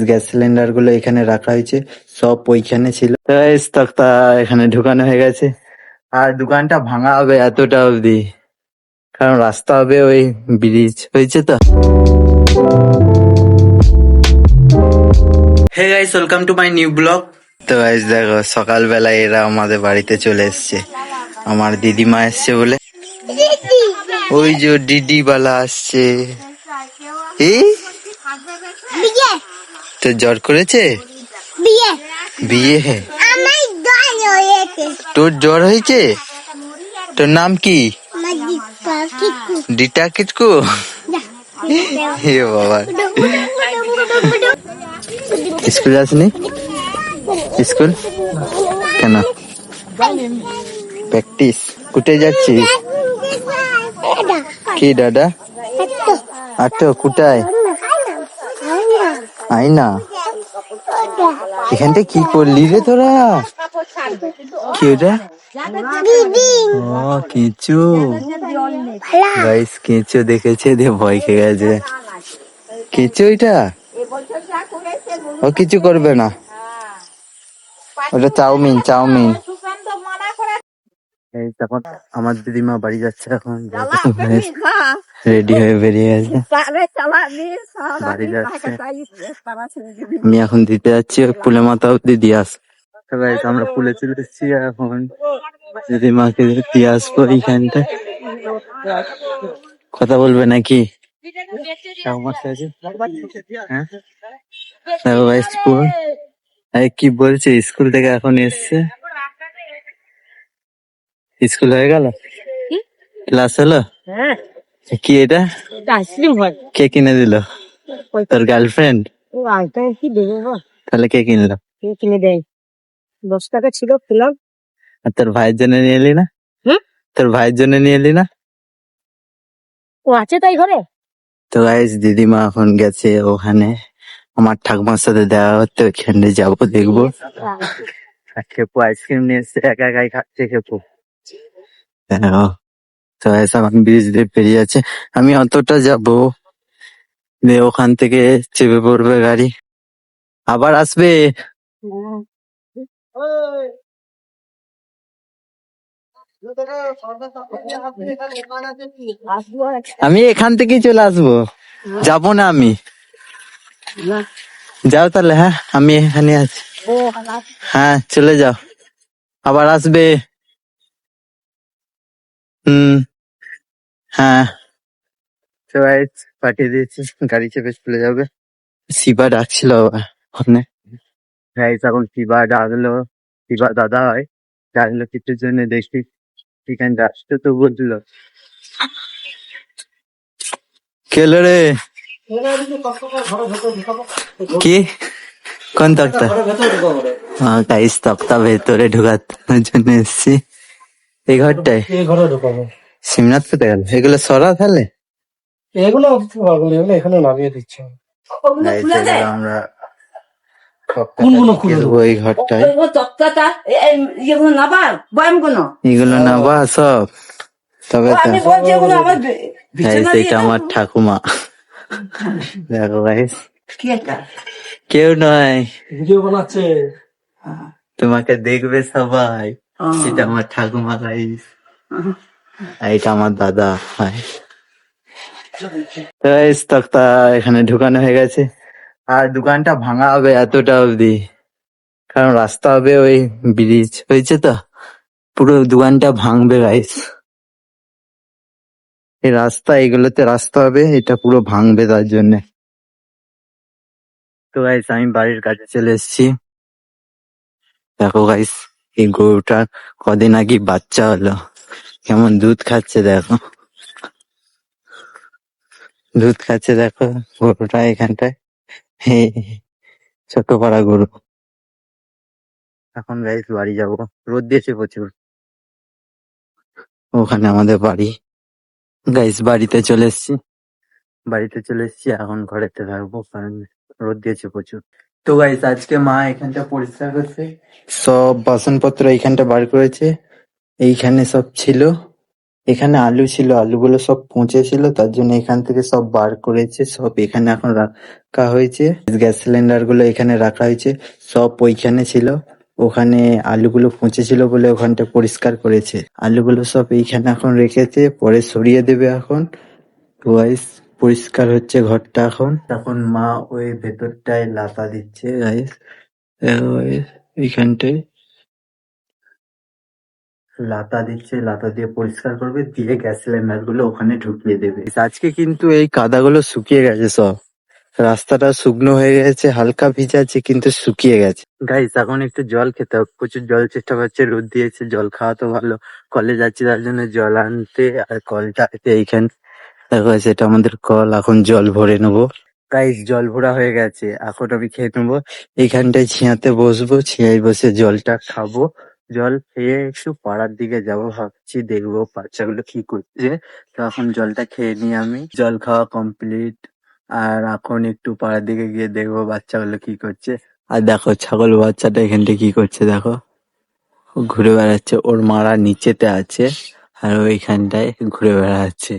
Gas cylinder গুলো এখানে রাখা হয়েছে, সব ওইখানে ছিল। তক্তা এখানে ঢুকানো হয়ে গেছে, আর দোকানটা ভাঙা হবে এতটা অবধি, কারণ রাস্তা হবে ওই ব্রিজ হয়েছে তো। Hey guys, welcome to my new blog. তো গাইস দেখো, সকালবেলা এরা আমাদের বাড়িতে চলে এসছে। আমার দিদিমা এসছে বলে, ওই যে দিদি বালা আসছে। এই তো জ্বর করেছে, বিয়ে তোর জ্বর হয়েছে? তোর নাম কি? ডিটা কিটকু। হে বাবা, স্কুল যাসনি? স্কুল কেন? প্র্যাকটিস। কোথায় যাচ্ছিস? কি দাদা? আটো কোথায়? আইনা এখানটা কি করলি রে তোরা? কি ওটা? ও কেঁচো। গাইস কেঁচো দেখেছে, দিয়ে ভয় খেয়ে গেছে। কেঁচো এটা? ও কিছু করবে না, ওটা চাউমিন। তখন আমার দিদিমা বাড়ি যাচ্ছে, এখন রেডি হয়ে বেরিয়ে গেছে, বাড়ি যাচ্ছে। আমি এখন দিতে যাচ্ছি, পুলে মাথা অব্দি দিয়ে আস। আমরা পুলে চলে এসেছি, এখন দিদিমাকে দিয়ে আসবো। এইখানটা কথা বলবে নাকি? হ্যাঁ, কি বলছে? স্কুল থেকে এখন এসছে। স্কুল হয়ে গেল, ক্লাস হলো। কি এটা? কে কিনে দিল? তোর গার্লফ্রেন্ড? তাহলে কে কিনলো? কিনে দেয়, 10 টাকা ছিল খেলাম। আর তোর ভাইয়ের জন্য নিয়ে এলি না? তোর ভাইয়ের জন্য নিয়ে এলি না? ও আছে তাই ঘরে। তো গাইস দিদিমা এখন গেছে ওখানে আমার ঠাকুমার সাথে দেখা করতে, ওইখানে যাবো, দেখবো। খেপু আইসক্রিম নিয়ে এসছে, একা একাই খাচ্ছে খেপু। তো এখন ব্রিজ দিয়ে পেরিয়ে যাচ্ছে, আমি অতটা যাবো, দিয়ে ওখান থেকে চেপে পড়বে গাড়ি, আবার আসবে। আমি এখান থেকেই চলে আসবো, যাবো না আমি। যাও তাহলে, হ্যাঁ আমি এখানে আছি। হ্যাঁ চলে যাও, আবার আসবে। হ্যাঁ পাঠিয়ে দিয়েছি, গাড়ি চেপে চলে যাবে। শিবা ডাকছিল ওখানে। এখন শিবা ডাকলো, শিবা দাদা হয়, ডাকলো কিছুর জন্য, দেখি এখানে আসতে তো বলছিল। কেলো রে? কি কোন তক্তা? হ্যাঁ গাইস, তক্তা ভেতরে ঢুকানোর জন্য এসছি। এই ঘরটায় শিবনাথ কোথায় গেল? এগুলো সরা তাহলে, এগুলো এখানে নামিয়ে দিচ্ছে। আমরা এই ঘরটায় এগুলো নাবা সব। তবে এটা আমার ঠাকুমা, দেখো গাইস, কেউ নয়, ভিডিও বানাচ্ছে, তোমাকে দেখবে সবাই। এটা আমার ঠাকুমা গাইস, এটা আমার দাদা ভাই। তক্তা এখানে ঢুকানো হয়ে গেছে, আর দোকানটা ভাঙা হবে এতটা অবধি, কারণ রাস্তা হবে ওই ব্রিজ হয়েছে তো, পুরো দোকানটা ভাঙবে গাইস। এই রাস্তা, এগুলোতে রাস্তা হবে, এটা পুরো ভাঙবে তার জন্য। তো গাইস আমি বাড়ির কাছে চলে এসেছি, দেখো গাইস এই গরুটা কদিন আগে বাচ্চা হলো, কেমন দুধ খাচ্ছে দেখো, দুধ খাচ্ছে দেখো গরুটা এখানটায়, ছোট পাড়া গরু। এখন গাইস বাড়ি যাবো, রোদ দিয়েছে প্রচুর, ওখানে আমাদের বাড়ি। গাইস বাড়িতে চলে এসেছি, এখন ঘরেতে থাকবো, কারণ রোদ দিয়েছে প্রচুর। তো গাইস আজকে মা এখানটা পরিষ্কার করছে, সব বাসনপত্র এইখানটা বার করেছে, এইখানে সব ছিল, এখানে আলু ছিল, আলুগুলো সব পচে ছিল, তার জন্য এখান থেকে সব বার করেছে, সব এখানে এখন রাখা হয়েছে। গ্যাস সিলিন্ডার গুলো এখানে রাখা হয়েছে, সব ওইখানে ছিল। ওখানে আলুগুলো পচে ছিল বলে ওখানটা পরিষ্কার করেছে। আলুগুলো সব এইখানে এখন রেখেছে, পরে সরিয়ে দেবে এখন। গাইস পরিষ্কার হচ্ছে ঘরটা এখন। এখন মা ওই ভেতরটায় লাতা দিচ্ছে গাইস, এইখানটায় লাতা দিচ্ছে, লাতা দিয়ে পরিষ্কার করবে, দিয়ে গ্যাস সিলিন্ডার গুলো ওখানে ঢুকিয়ে দেবে। আজকে কিন্তু এই কাদাগুলো শুকিয়ে গেছে সব, রাস্তাটা শুকনো হয়ে গেছে, হালকা ভিজা আছে কিন্তু শুকিয়ে গেছে। গাইস এখন একটু জল খেতে হবে, প্রচুর জল চেষ্টা পাচ্ছে, রোদ দিয়েছে, জল খাওয়া তো ভালো। কলেজ যাচ্ছি তার জন্য জল আনতে, আর কলটা এইখানে দেখো, সেটা আমাদের কল। এখন জল ভরে নেবো গাইস, জল ভরা হয়ে গেছে, এখন আমি খেয়ে নেবো। এইখানটায় ছিয়াতে বসবো, ছিয়ায় বসে জলটা খাবো। জল খেয়ে একটু পাড়ার দিকে যাব ভাবছি, দেখবো বাচ্চাগুলো কি করছে। তো এখন জলটা খেয়ে নিই আমি, জল খাওয়া কমপ্লিট। আর এখন একটু পাড়ার দিকে গিয়ে দেখবো বাচ্চাগুলো কি করছে। আর দেখো ছাগল বাচ্চাটা এখানটা কি করছে দেখো, ও ঘুরে বেড়াচ্ছে, ওর মারা নিচেতে আছে আর ওইখানটায় ঘুরে বেড়াচ্ছে।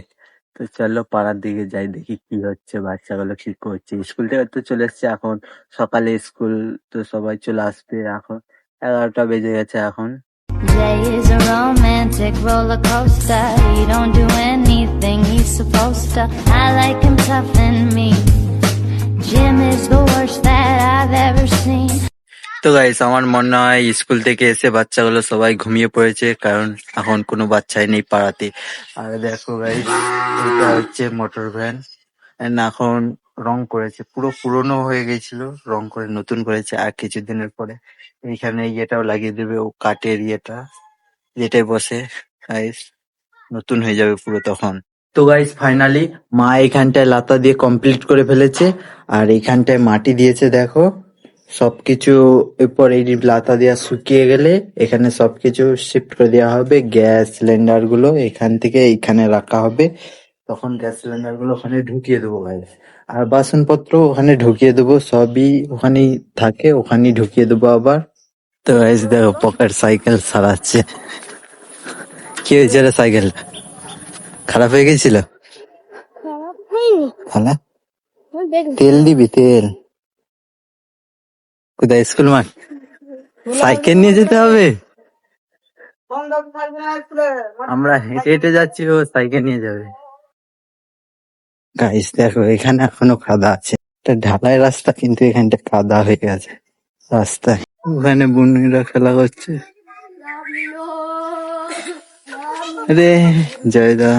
তো চলো পাড়ার দিকে যাই, দেখি কি হচ্ছে, বাচ্চাগুলো কি করছে। স্কুল থেকে তো চলে এসছে, এখন সকালে স্কুল, তো সবাই চলে আসবে। এখন 11টা বেজে গেছে এখন। Jay is a romantic roller coaster. He don't do anything he's supposed to. I like him tough and mean. Jim is the worst that I've ever seen. তো গাইস আমার মনে হয় স্কুল থেকে এসে বাচ্চাগুলো সবাই ঘুমিয়ে পড়েছে, কারণ এখন কোনো বাচ্চাই নেই পাড়াতে। আর দেখো গাইস, এটা হচ্ছে মোটর ভ্যান, এখন রং করেছে, পুরো পুরনো হয়ে গেছিল, রং করে নতুন করেছে। আর কিছুদিনের পরে এইখানে ইয়েটাও লাগিয়ে দেবে, ও কাঠের ইয়েটা যেটাই বসে গাইস, নতুন হয়ে যাবে পুরো তখন। তো গাইস ফাইনালি মা এখানটায় লাতা দিয়ে কমপ্লিট করে ফেলেছে, আর এইখানটায় মাটি দিয়েছে দেখো। সবকিছু এরপর এই লাতা দেওয়া শুকিয়ে গেলে এখানে সবকিছু শিফট করে দেওয়া হবে, গ্যাস সিলিন্ডার গুলো এখান থেকে এইখানে রাখা হবে। তখন গ্যাস সিলিন্ডার গুলো ওখানে ঢুকিয়ে দেবো গাইস, আর বাসনপত্র ওখানে ঢুকিয়ে দেবো, সবই ওখানেই থাকে, ওখানেই ঢুকিয়ে দেবো আবার। তো গাইস দেখো পকেট সাইকেল সারাচ্ছে। কি হয়েছে রে, সাইকেল খারাপ হয়ে গেছিল? খালা তেল দিবি, তেল কোথায়? স্কুল মাঠ, সাইকেল নিয়ে যেতে হবে। আমরা হেঁটে হেঁটে যাচ্ছি, ও সাইকেল নিয়ে যাবে। গাইস দেখো এখানে এখনো কাদা আছে, এটা ঢালাই রাস্তা কিন্তু এখানটা কাদা হয়ে গেছে রাস্তায়। ওখানে বুনুরা খেলা করছে। রে জয়দা,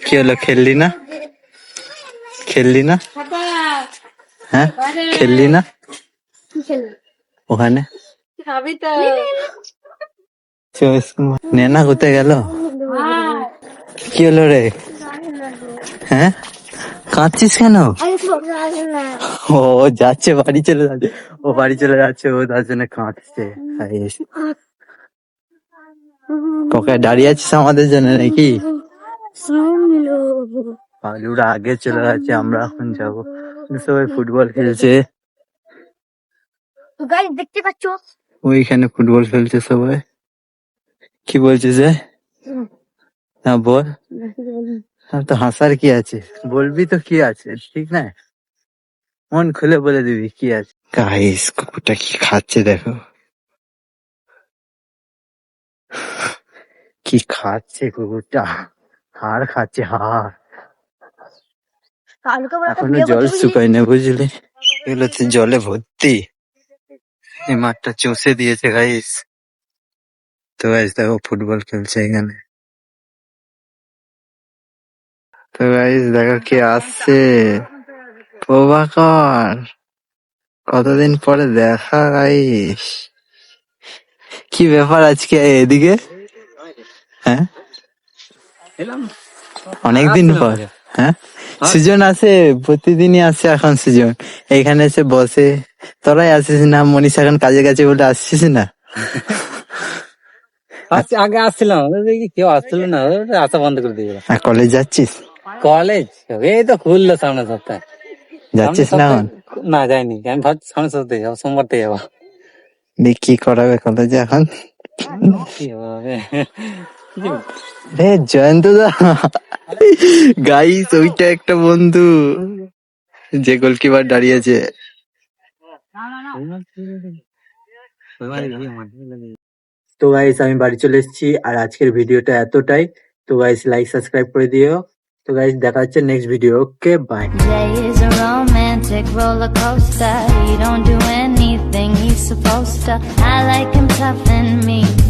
কি হলো, খেললি না? খেললি না? হ্যাঁ খেললি না ওখানে? নেনা কোথায় গেল? কি হলো রে? হ্যাঁ কাঁদছিস কেন? ও যাচ্ছে, বাড়ি চলে যাচ্ছে, ও বাড়ি চলে যাচ্ছে, ও তার জন্য কাঁদছে। তোকে দাঁড়িয়ে আছিস আমাদের জন্য নাকি? ওরা আগে চলে যাচ্ছে, আমরা এখন যাবো। সবাই ফুটবল খেলছে, দেখতে পাচ্ছ ওইখানে ফুটবল খেলছে সবাই। কি বলছিস যে? হ্যাঁ বল। তো হাসার কি আছে, বলবি তো কি আছে, ঠিক না? মন খুলে বলে দিবি কি আছে। গাইস কুকুরটা কি খাচ্ছে দেখো, কি খাচ্ছে কুকুরটা, হাড় খাচ্ছে, হাড়। এখনো জল শুকায় না বুঝলি, এগুলো তো জলে ভর্তি। এই মাঠটা চষে দিয়েছে গাইস। তো গাইস দেখো ফুটবল খেলছে এখানে। তো গাইস দেখো কে আসছে, প্রভাকর, কতদিন পরে দেখা গাইস। কি ব্যাপার আজকে এদিকে? হ্যাঁ অনেকদিন পর। হ্যাঁ সুজন আসে, প্রতিদিনই আসে এখন সুজন, এইখানে এসে বসে। তোরাই আসিস না, মনীষ এখন কাজে গেছে বলে আসছিস না। আগে আসছিলাম, দেখি কেউ আসছিল না, আসা বন্ধ করে দিয়ে গেলাম। আর কলেজ যাচ্ছিস? কলেজ এই তো খুললো সামনে সপ্তাহে। যাচ্ছিস না এখন? না যাইনি, আমি ভাবছি সামনে সপ্তাহে যাবো, সোমবার থেকে যাবো। কি করাবে কলেজে এখন? কি হবে? রে জয়ন্ত দা, গাইস ওইটা একটা বন্ধু যে গোলকিপার দাঁড়িয়েছে। তো গাইস আমি বাড়ি চলে এসেছি, আর আজকের ভিডিওটা এতটাই। তো গাইস লাইক সাবস্ক্রাইব করে দিও। তো গাইস দেখা হচ্ছে next video. Okay bye. Jay is a romantic roller coaster. He don't do anything he's supposed to. I like him tough and mean.